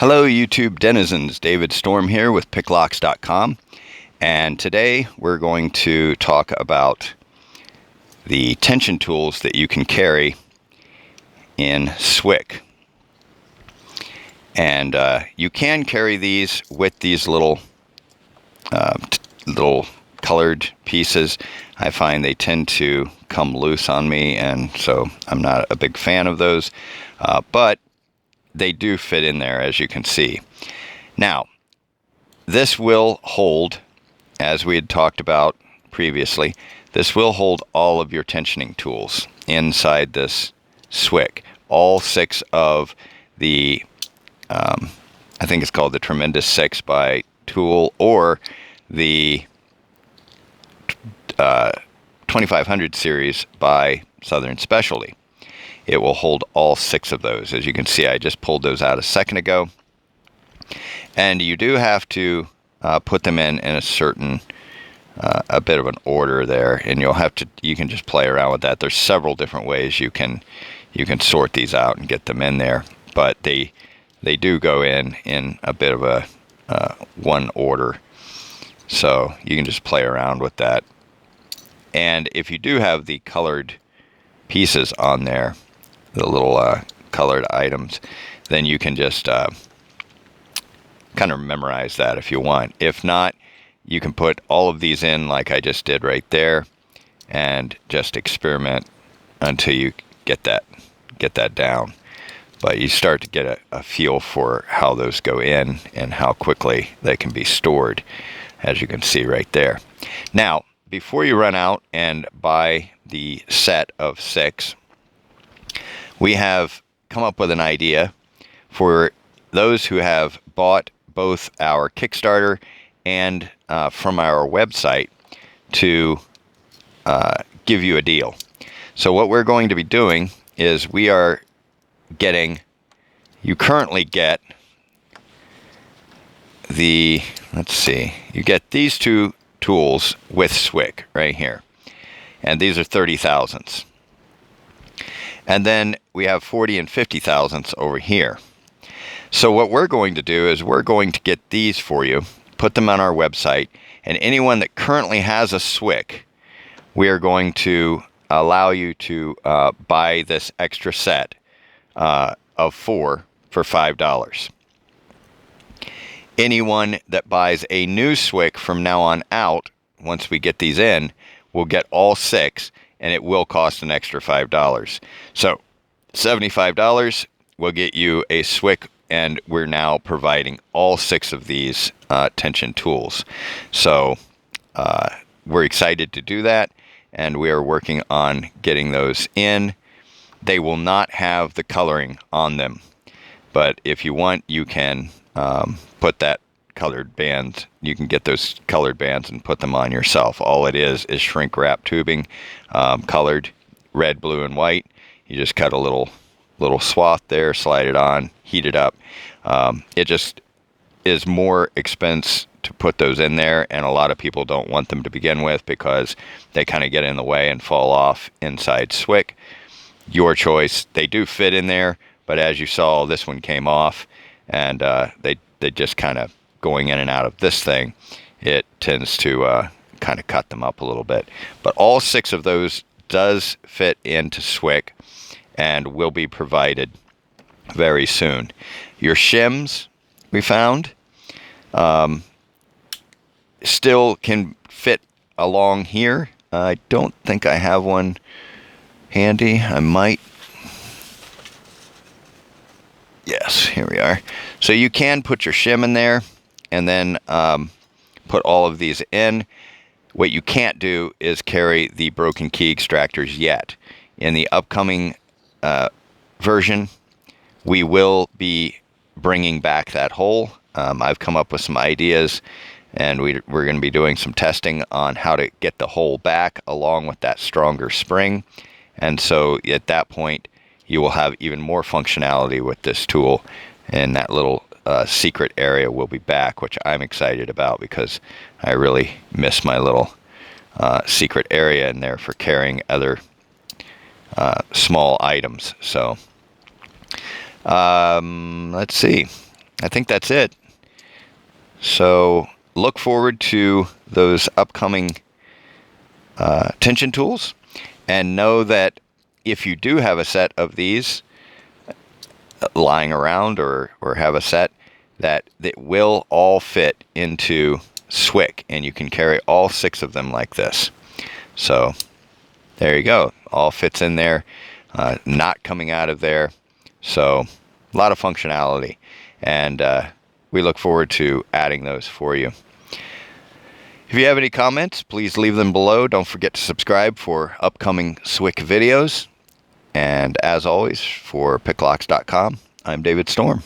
Hello YouTube denizens, David Storm here with Picklocks.com, and today we're going to talk about the tension tools that you can carry in SWICK. And you can carry these with these little colored pieces. I find they tend to come loose on me, and so I'm not a big fan of those, but they do fit in there, as you can see. Now, this will hold, as we had talked about previously, this will hold all of your tensioning tools inside this SWICK. All 6 of the, I think it's called the Tremendous 6 by TOOOL, or the 2500 series by Southern Specialty. It will hold all 6 of those. As you can see, I just pulled those out a second ago. And you do have to put them in a certain, a bit of an order there. And you can just play around with that. There's several different ways you can sort these out and get them in there. But they do go in a bit of a one order. So you can just play around with that. And if you do have the colored pieces on there, the little colored items, then you can just kind of memorize that if you want. If not, you can put all of these in like I just did right there and just experiment until you get that down. But you start to get a feel for how those go in and how quickly they can be stored, as you can see right there. Now, before you run out and buy the set of 6, we have come up with an idea for those who have bought both our Kickstarter and from our website to give you a deal. So what we're going to be doing is we are getting, you currently get the, let's see, you get these 2 tools with SWICK right here. And these are 30 thousandths. And then we have 40 and 50 thousandths over here. So what we're going to do is we're going to get these for you, put them on our website, and anyone that currently has a SWICK, we are going to allow you to buy this extra set of 4 for $5. Anyone that buys a new SWICK from now on out, once we get these in, will get all 6, and it will cost an extra $5. So $75 will get you a SWICK, and we're now providing all 6 of these tension tools. So we're excited to do that, and we are working on getting those in. They will not have the coloring on them, but if you want, you can put that colored bands, you can get those colored bands and put them on yourself. All it is shrink wrap tubing, colored red, blue, and white. You just cut a little swath there, slide it on, heat it up. It just is more expense to put those in there, and a lot of people don't want them to begin with because they kind of get in the way and fall off inside SWICK. Your choice. They do fit in there, but as you saw, this one came off, and they just kind of going in and out of this thing, it tends to kind of cut them up a little bit. But all 6 of those does fit into SWICK and will be provided very soon. Your shims, we found, still can fit along here. I don't think I have one handy. I might. Yes, here we are. So you can put your shim in there and then put all of these in. What you can't do is carry the broken key extractors yet. In the upcoming version, we will be bringing back that hole. I've come up with some ideas, and we're going to be doing some testing on how to get the hole back along with that stronger spring. And so at that point, you will have even more functionality with this tool, and that little secret area will be back, which I'm excited about because I really miss my little secret area in there for carrying other small items. So let's see. I think that's it. So look forward to those upcoming tension tools, and know that if you do have a set of these lying around, or have a set, that it will all fit into SWICK, and you can carry all 6 of them like this. So there you go. All fits in there, not coming out of there. So a lot of functionality, and we look forward to adding those for you. If you have any comments, please leave them below. Don't forget to subscribe for upcoming SWICK videos. And as always, for Picklocks.com, I'm David Storm.